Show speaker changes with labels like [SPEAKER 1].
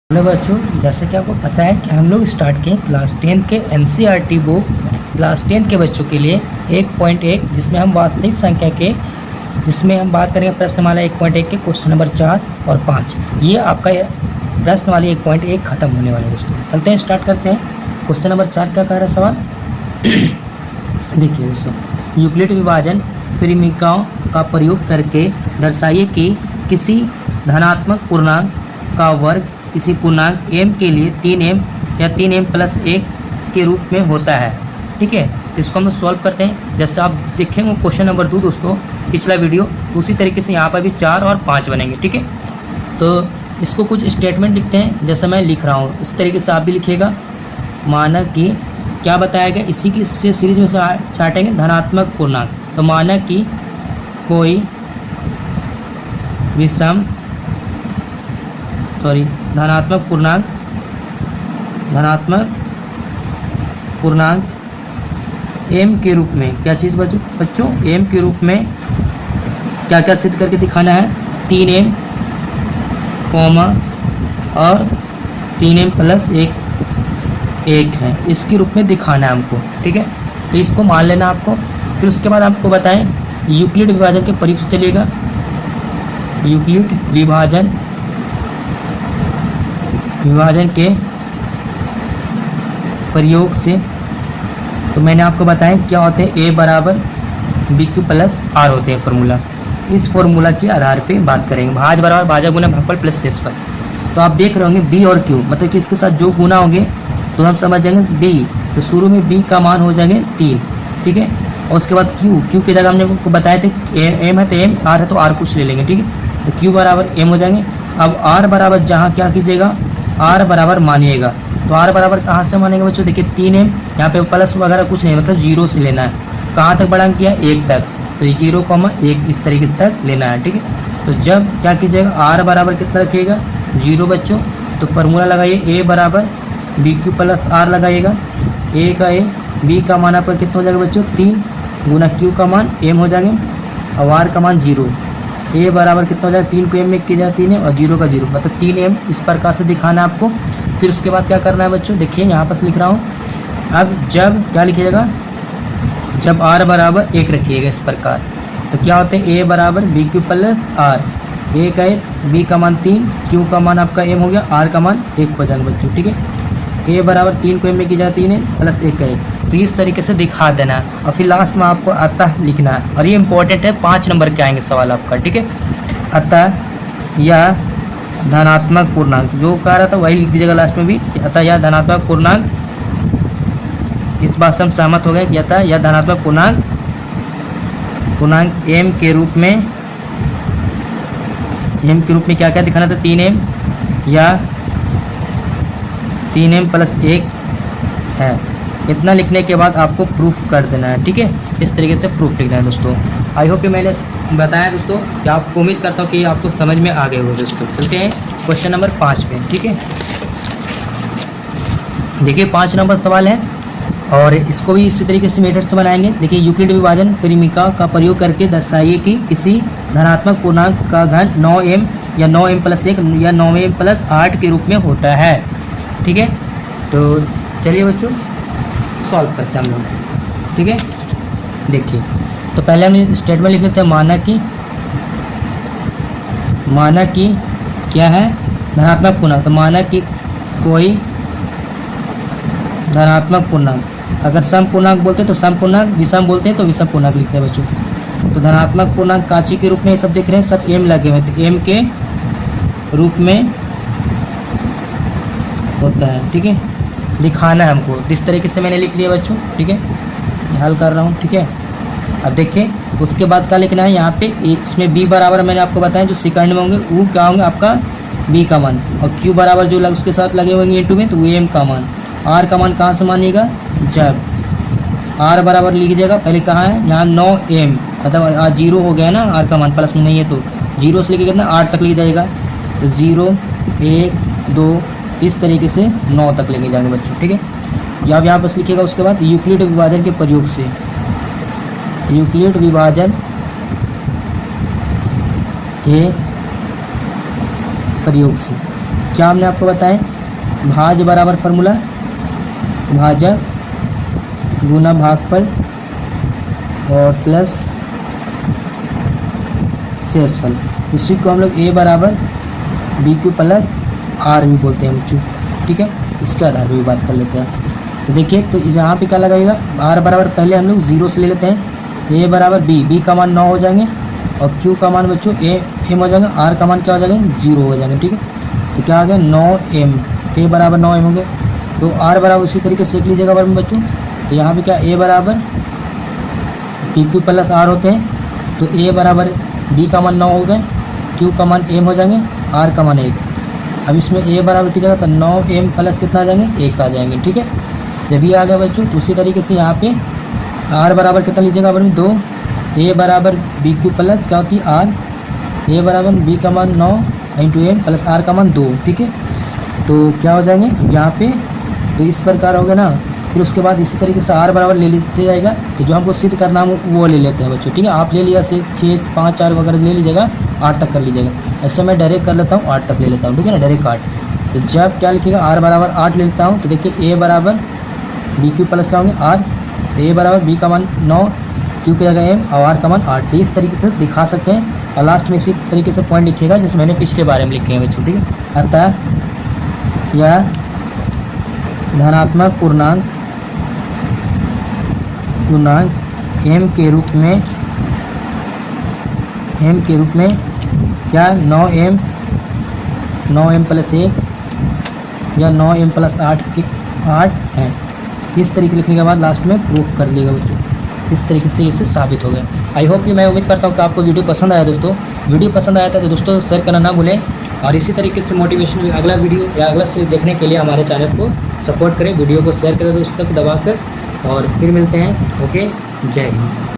[SPEAKER 1] Hello बच्चों, जैसे कि आपको पता है कि हम लोग स्टार्ट किए क्लास 10 के एनसीईआरटी बुक क्लास 10 के बच्चों के लिए 1.1 जिसमें हम वास्तविक संख्या के जिसमें हम बात करेंगे प्रश्नमाला 1.1 के क्वेश्चन नंबर 4 और 5। ये आपका प्रश्नवाली 1.1 खत्म होने वाले दोस्तों। चलते हैं, स्टार्ट करते हैं। क्वेश्चन नंबर 4 क्या कह रहा है सवाल। देखिए दोस्तों, यूक्लिड विभाजन परिमिकाओं का प्रयोग करके दर्शाइए कि किसी धनात्मक पूर्णांक का वर्ग किसी पूर्णांक m के लिए 3m या 3m प्लस 1 के रूप में होता है। ठीक है, इसको हम सॉल्व करते हैं। जैसे आप देखेंगे क्वेश्चन नंबर 2 दोस्तों, पिछला वीडियो, तो उसी तरीके से यहाँ पर भी 4 और 5 बनेंगे। ठीक है, तो इसको कुछ स्टेटमेंट लिखते हैं जैसे मैं लिख रहा हूँ, इस तरीके से आप भी लिखिएगा। माना कि क्या बताया गया, इसी की इससे सीरीज में से छाटेंगे धनात्मक पूर्णांक। तो माना कि कोई विषम धनात्मक पूर्णांक m के रूप में क्या चीज़ बच्चों m के रूप में क्या क्या सिद्ध करके दिखाना है, 3m कॉमा और 3m प्लस 1 है, इसके रूप में दिखाना है हमको। ठीक है, तो इसको मान लेना आपको। फिर उसके बाद आपको बताएं यूक्लिड विभाजन के प्रयोग से चलिएगा। यूक्लिड विभाजन के प्रयोग से तो मैंने आपको बताया क्या होते हैं, a बराबर BQ प्लस R होते हैं फॉर्मूला। इस फॉर्मूला के आधार पे बात करेंगे। भाज बराबर भाजा गुना भागफल प्लस शेषफल। तो आप देख रहे होंगे B और Q, मतलब कि इसके साथ जो गुना होंगे तो हम समझ जाएंगे B, तो शुरू में B का मान हो जाएंगे 3। ठीक है, और उसके बाद Q की जगह हमने आपको बताया था M है तो M, R है तो R कुछ ले लेंगे। ठीक है, तो Q बराबर M हो जाएंगे। अब R बराबर जहाँ क्या कीजिएगा, R बराबर मानिएगा। तो R बराबर कहाँ से मानेंगे बच्चों, देखिए 3m, यहाँ पे प्लस वगैरह कुछ नहीं, मतलब 0 से लेना है। कहाँ तक बढ़ांक किया, 1 तक, तो 0,1 इस तरीके तक लेना है। ठीक है, तो जब क्या कीजिएगा, R बराबर कितना रखिएगा, 0 बच्चों। तो फार्मूला लगाइए, a बराबर BQ प्लस R लगाइएगा। a का a, b का मान आपका कितना हो जाएगा बच्चों, 3 गुना q का मान m हो जाएंगे और r का मान 0। a बराबर कितना हो जाएगा, 3 को m में किया जाए 3m और 0 का 0, मतलब 3m इस प्रकार से दिखाना है आपको। फिर उसके बाद क्या करना है बच्चों, देखिए यहाँ पर लिख रहा हूँ। अब जब क्या लिखिएगा, जब r बराबर 1 रखिएगा इस प्रकार, तो क्या होते हैं, a बराबर BQ प्लस R, a का 1, b का मान 3, q का मान आपका m हो गया, r का मान 1 हो जाएगा बच्चों। ठीक है, a बराबर 3 को m में की जाए 3m प्लस 1 का 1, तो इस तरीके से दिखा देना है। और फिर लास्ट में आपको अतः लिखना है, और ये इंपॉर्टेंट है, 5 नंबर के आएंगे सवाल आपका। ठीक है, अतः या धनात्मक पूर्णांक, जो कह रहा था वही लिख दीजिएगा लास्ट में भी, अतः या धनात्मक पूर्णांक। इस बात से हम सहमत हो गए कि अतः या धनात्मक पूर्णांक m के रूप में क्या क्या दिखाना था, 3m या 3m प्लस 1 है। इतना लिखने के बाद आपको प्रूफ कर देना है। ठीक है, इस तरीके से प्रूफ लिखना है दोस्तों। आई होप कि मैंने बताया दोस्तों कि आपको, उम्मीद करता हूँ कि आपको समझ में आ गए हो दोस्तों। चलते हैं क्वेश्चन नंबर 5 पे। ठीक है, देखिए 5 नंबर सवाल है और इसको भी इसी तरीके से मेथड से बनाएंगे। देखिए, यूक्लिड विभाजन परिमिका का प्रयोग करके दर्शाइए कि किसी धनात्मक पूर्णांक का घन 9m या 9m प्लस 1 या 9m प्लस 8 के रूप में होता है। ठीक है, तो चलिए बच्चों सॉल्व करते हैं हम लोग। ठीक है, देखिए, तो पहले हम स्टेटमेंट लिख लेते हैं। माना कि क्या है, धनात्मक पूर्णांक। तो माना कि कोई धनात्मक पूर्णांक, अगर सम पूर्णांक बोलते हैं तो सम पूर्णांक, विषम बोलते हैं तो विषम पूर्णांक लिखते हैं बच्चों। तो धनात्मक पूर्णांक कांची के रूप में ये सब देख रहे हैं, सब m लगे हुए, तो m के रूप में होता है। ठीक है, दिखाना है हमको, इस तरीके से मैंने लिख लिया बच्चों। ठीक है, हल कर रहा हूँ। ठीक है, अब देखिए उसके बाद क्या लिखना है, यहाँ पे इसमें b बराबर मैंने आपको बताया जो सेकंड में होंगे वो क्या होंगे, आपका b का मान, और q बराबर जो उसके साथ लगे होंगे इंटू में, तो वो m का मान। r का मान कहाँ से मानिएगा, जब r बराबर लिखिएगा, पहले कहाँ है, यहाँ 9m, मतलब 0 हो गया ना, r का मान प्लस में नहीं है तो 0 से लेके कितना 8 तक ले जाएगा, तो 0 1 2 इस तरीके से 9 तक लेके जाएंगे बच्चों। ठीक है, या यहाँ बस लिखिएगा। उसके बाद यूक्लिड विभाजन के प्रयोग से, यूक्लिड विभाजन के प्रयोग से क्या हमने आपको बताया, भाज्य बराबर फार्मूला भाजक गुना भागफल और प्लस शेषफल। इसी को हम लोग ए बराबर बी क्यू प्लस आर भी बोलते हैं बच्चों, ठीक है। इसके आधार पर भी बात कर लेते हैं। तो देखिए, तो यहाँ पे क्या लगाएगा, आर बराबर पहले हम लोग 0 से ले लेते हैं, ए बराबर बी का मान 9 हो जाएंगे और क्यू का मान बच्चों एम हो जाएगा, आर का मान क्या हो जाएगा 0 हो जाएंगे, ठीक है। तो क्या आ गया 9m, ए बराबर 9m हो गए। तो आर बराबर उसी तरीके से लिख लीजिएगा वर्ग में बच्चों। तो यहाँ पे क्या ए बराबर बी क्यू प्लस आर होते हैं, तो ए बराबर बी का मान 9 हो गए, क्यू का मान एम हो जाएंगे, आर का मान 1। अब इसमें ए बराबर की जगह तो 9m प्लस कितना आ जाएंगे 1 आ जाएंगे, ठीक है। जब ये आ गया बच्चों, तो उसी तरीके से यहाँ पे आर बराबर कितना लीजिएगा वर्ग में 2, ए बराबर बी क्यू प्लस क्या होती है आर, ए बराबर बी का मान 9 इंटू एम प्लस आर का मान 2, ठीक है। तो क्या हो जाएंगे यहाँ पे, तो इस प्रकार हो गया ना। फिर उसके बाद इसी तरीके से आर बराबर ले लेते जाएगा, तो जो हमको सिद्ध करना है वो ले लेते हैं बच्चों, ठीक है। आप ले लिया 6, 5, 4 वगैरह ले लीजिएगा, 8 तक कर लीजिएगा। ऐसे मैं डायरेक्ट कर लेता हूँ, 8 तक ले लेता हूँ, ठीक है ना, डायरेक्ट 8। तो जब क्या लिखिएगा आर बराबर 8 ले लेता हूँ, तो देखिए ए बराबर बी क्यू प्लस क्या होंगे आर, तो ए बराबर बी का मान 9, क्यू की जगह एम और आर का मान 8। तो इस तरीके से दिखा सकते हैं और लास्ट में इसी तरीके से पॉइंट लिखिएगा जैसे मैंने पिछले बारे में लिखे हैं बच्चों, ठीक है। अतः यह धनात्मक पूर्णांक एम के रूप में क्या 9m प्लस 1 या 9m प्लस 8 है। इस तरीके लिखने के बाद लास्ट में प्रूफ कर लिएगा बच्चों। इस तरीके से इसे साबित हो गया। आई होप कि मैं उम्मीद करता हूँ कि आपको वीडियो पसंद आया दोस्तों। वीडियो पसंद आया था तो दोस्तों शेयर करना ना भूलें और इसी तरीके से मोटिवेशन अगला वीडियो या अगला सीरीज देखने के लिए हमारे चैनल को सपोर्ट करें, वीडियो को शेयर करें दोस्तों तक दबाकर। और फिर मिलते हैं। ओके, जय हिंद।